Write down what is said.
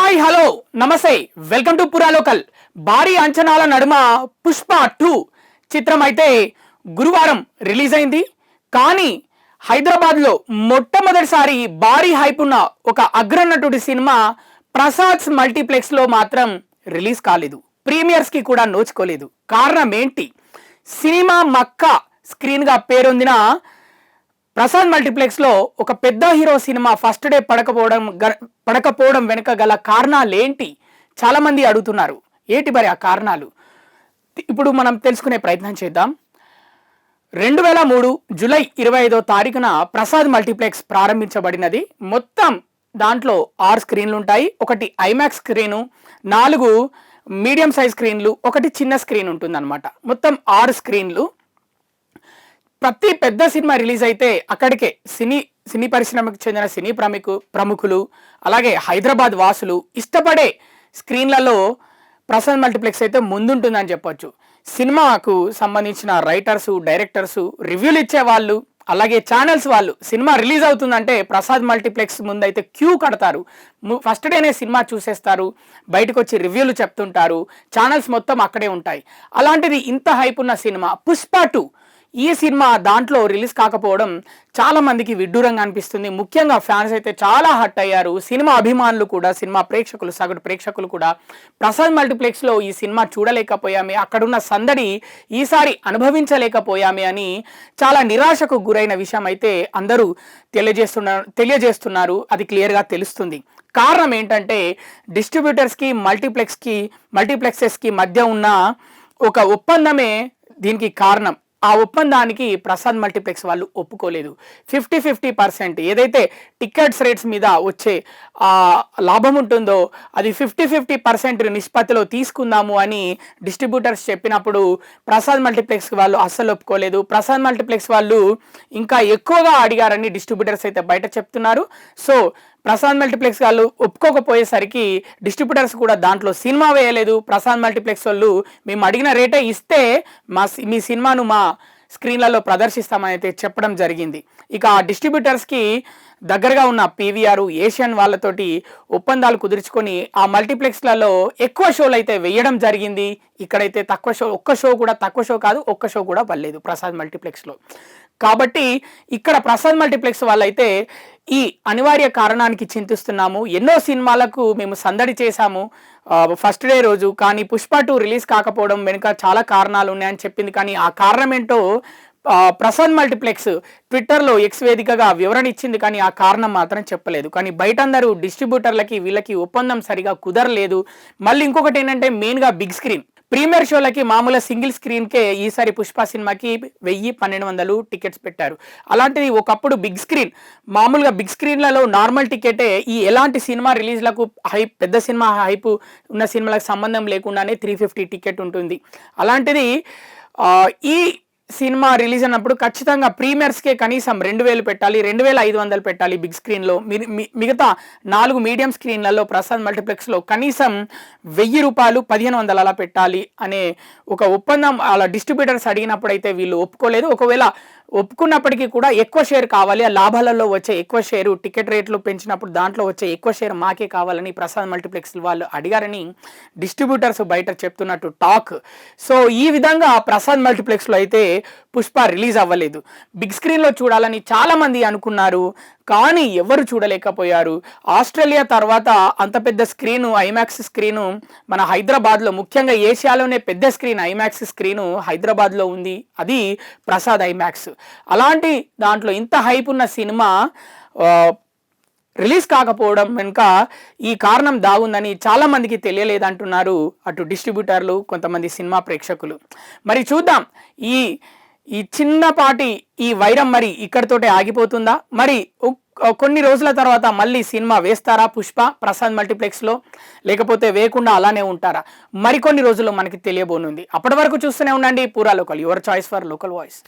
Hi hello నమస్తే welcome to పురా local. భారీ అంచనాల నడుమ పుష్ప 2 చిత్రం అయితే గురువారం రిలీజ్ అయింది. కానీ హైదరాబాద్లో మొట్టమొదటిసారి భారీ హైప్ ఉన్న ఒక అగ్రనటుడి సినిమా ప్రసాద్ మల్టీప్లెక్స్లో మాత్రం రిలీజ్ కాలేదు. ప్రీమియర్స్కి కూడా నోచుకోలేదు. కారణం ఏంటి? సినిమా మక్కా స్క్రీన్గా పేరొందిన ప్రసాద్ మల్టీప్లెక్స్లో ఒక పెద్ద హీరో సినిమా ఫస్ట్ డే పడకపోవడం వెనుక గల కారణాలు ఏంటి? చాలామంది అడుగుతున్నారు. ఏంటి మరి ఆ కారణాలు? ఇప్పుడు మనం తెలుసుకునే ప్రయత్నం చేద్దాం. 2003 జూలై 25వ తారీఖున ప్రసాద్ మల్టీప్లెక్స్ ప్రారంభించబడినది. మొత్తం దాంట్లో 6 స్క్రీన్లు ఉంటాయి. ఒకటి ఐమాక్స్ స్క్రీను, 4 మీడియం సైజ్ స్క్రీన్లు, ఒకటి చిన్న స్క్రీన్ ఉంటుందన్నమాట. మొత్తం 6 స్క్రీన్లు. ప్రతి పెద్ద సినిమా రిలీజ్ అయితే అక్కడికే సినీ పరిశ్రమకు చెందిన సినీ ప్రముఖులు అలాగే హైదరాబాద్ వాసులు ఇష్టపడే స్క్రీన్లలో ప్రసాద్ మల్టీప్లెక్స్ అయితే ముందుంటుందని చెప్పొచ్చు. సినిమాకు సంబంధించిన రైటర్సు, డైరెక్టర్సు, రివ్యూలు ఇచ్చేవాళ్ళు, అలాగే ఛానల్స్ వాళ్ళు సినిమా రిలీజ్ అవుతుందంటే ప్రసాద్ మల్టీప్లెక్స్ ముందైతే క్యూ కడతారు. ఫస్ట్ డేనే సినిమా చూసేస్తారు, బయటకు వచ్చి రివ్యూలు చెప్తుంటారు, ఛానల్స్ మొత్తం అక్కడే ఉంటాయి. అలాంటిది ఇంత హైప్ ఉన్న సినిమా పుష్ప 2 ఈ సినిమా దాంట్లో రిలీజ్ కాకపోవడం చాలా మందికి విడ్డూరంగా అనిపిస్తుంది. ముఖ్యంగా ఫ్యాన్స్ అయితే చాలా హర్ట్ అయ్యారు. సినిమా అభిమానులు కూడా, సినిమా ప్రేక్షకులు, సగటు ప్రేక్షకులు కూడా ప్రసాద్ మల్టీప్లెక్స్లో ఈ సినిమా చూడలేకపోయామే, అక్కడున్న సందడి ఈసారి అనుభవించలేకపోయామే అని చాలా నిరాశకు గురైన విషయం అయితే అందరూ తెలియజేస్తున్నారు. అది క్లియర్గా తెలుస్తుంది. కారణం ఏంటంటే డిస్ట్రిబ్యూటర్స్కి మల్టీప్లెక్సెస్కి మధ్య ఉన్న ఒక ఒప్పందమే దీనికి కారణం. ఆ ఒప్పందానికి ప్రసాద్ మల్టీప్లెక్స్ వాళ్ళు ఒప్పుకోలేదు. 50-50% ఏదైతే టికెట్స్ రేట్స్ మీద వచ్చే లాభం ఉంటుందో అది 50-50% నిష్పత్తిలో తీసుకుందాము అని డిస్ట్రిబ్యూటర్స్ చెప్పినప్పుడు ప్రసాద్ మల్టీప్లెక్స్ వాళ్ళు అస్సలు ఒప్పుకోలేదు. ప్రసాద్ మల్టీప్లెక్స్ వాళ్ళు ఇంకా ఎక్కువగా అడిగారని డిస్ట్రిబ్యూటర్స్ అయితే బయట చెప్తున్నారు. సో ప్రసాద్ మల్టీప్లెక్స్ వాళ్ళు ఒప్పుకోకపోయేసరికి డిస్ట్రిబ్యూటర్స్ కూడా దాంట్లో సినిమా వేయలేదు. ప్రసాద్ మల్టీప్లెక్స్ వాళ్ళు మేము అడిగిన రేటే ఇస్తే మీ సినిమాను మా స్క్రీన్లలో ప్రదర్శిస్తామని అయితే చెప్పడం జరిగింది. ఇక ఆ డిస్ట్రిబ్యూటర్స్కి దగ్గరగా ఉన్న పీవీఆర్, ఏషియన్ వాళ్ళతోటి ఒప్పందాలు కుదుర్చుకొని ఆ మల్టీప్లెక్స్లలో ఎక్కువ షోలు అయితే వేయడం జరిగింది. ఇక్కడైతే ఒక్క షో కూడా పడలేదు ప్రసాద్ మల్టీప్లెక్స్లో. కాబట్టి ఇక్కడ ప్రసాద్ మల్టీప్లెక్స్ వాళ్ళైతే ఈ అనివార్య కారణానికి చింతిస్తున్నాము. ఎన్నో సినిమాలకు మేము సందడి చేశాము ఫస్ట్ డే రోజు, కానీ పుష్ప 2 రిలీజ్ కాకపోవడం వెనుక చాలా కారణాలు ఉన్నాయని చెప్పింది. కానీ ఆ కారణం ఏంటో ప్రసాద్ మల్టీప్లెక్స్ ట్విట్టర్లో ఎక్స్ వేదికగా వివరణ ఇచ్చింది, కానీ ఆ కారణం మాత్రం చెప్పలేదు. కానీ బయట అందరూ డిస్ట్రిబ్యూటర్లకి వీళ్ళకి ఒప్పందం సరిగా కుదరలేదు. మళ్ళీ ఇంకొకటి ఏంటంటే మెయిన్గా బిగ్ స్క్రీన్ ప్రీమియర్ షోలకి మామూలు సింగిల్ స్క్రీన్కే ఈసారి పుష్ప సినిమాకి 1000-1200 టికెట్స్ పెట్టారు. అలాంటిది ఒకప్పుడు మామూలుగా బిగ్ స్క్రీన్లలో నార్మల్ టికెటే ఈ ఎలాంటి సినిమా రిలీజ్లకు పెద్ద సినిమా హైప్ ఉన్న సినిమాలకు సంబంధం లేకుండానే 350 టికెట్ ఉంటుంది. అలాంటిది ఈ సినిమా రిలీజ్ అయినప్పుడు ఖచ్చితంగా ప్రీమియర్స్కే కనీసం 2000 పెట్టాలి, 2500 పెట్టాలి బిగ్ స్క్రీన్లో. మిగతా 4 మీడియం స్క్రీన్లలో ప్రసాద్ మల్టీప్లెక్స్లో కనీసం 1000 రూపాయలు 1500 అలా పెట్టాలి అనే ఒక ఒప్పందం అలా డిస్ట్రిబ్యూటర్స్ అడిగినప్పుడు అయితే వీళ్ళు ఒప్పుకోలేదు. ఒకవేళ ఒప్పుకున్నప్పటికీ కూడా ఎక్కువ షేర్ కావాలి, ఆ లాభాలలో వచ్చే ఎక్కువ షేరు, టికెట్ రేట్లు పెంచినప్పుడు దాంట్లో వచ్చే ఎక్కువ షేర్ మాకే కావాలని ప్రసాద్ మల్టీప్లెక్స్ వాళ్ళు అడిగారని డిస్ట్రిబ్యూటర్స్ బయట చెప్తున్నట్టు టాక్. సో ఈ విధంగా ప్రసాద్ మల్టీప్లెక్స్లో అయితే పుష్ప రిలీజ్ అవ్వలేదు. బిగ్ స్క్రీన్లో చూడాలని చాలామంది అనుకున్నారు, కానీ ఎవరు చూడలేకపోయారు. ఆస్ట్రేలియా తర్వాత అంత పెద్ద స్క్రీను, ఐమాక్స్ స్క్రీను మన హైదరాబాద్లో, ముఖ్యంగా ఏషియాలోనే పెద్ద స్క్రీన్ ఐమాక్స్ స్క్రీను హైదరాబాద్లో ఉంది. అది ప్రసాద్ ఐమాక్స్. అలాంటి దాంట్లో ఇంత హైప్ ఉన్న సినిమా రిలీజ్ కాకపోవడం వెనుక ఈ కారణం దాగుందని చాలామందికి తెలియలేదంటున్నారు అటు డిస్ట్రిబ్యూటర్లు, కొంతమంది సినిమా ప్రేక్షకులు. మరి చూద్దాం ఈ చిన్నపాటి ఈ వైరం మరి ఇక్కడితోటే ఆగిపోతుందా? మరి కొన్ని రోజుల తర్వాత మళ్ళీ సినిమా వేస్తారా పుష్ప ప్రసాద్ మల్టీప్లెక్స్లో, లేకపోతే వేయకుండా అలానే ఉంటారా? మరికొన్ని రోజుల్లో మనకి తెలియబోనుంది. అప్పటి వరకు చూస్తూనే ఉండండి పురా local, your choice for local voice.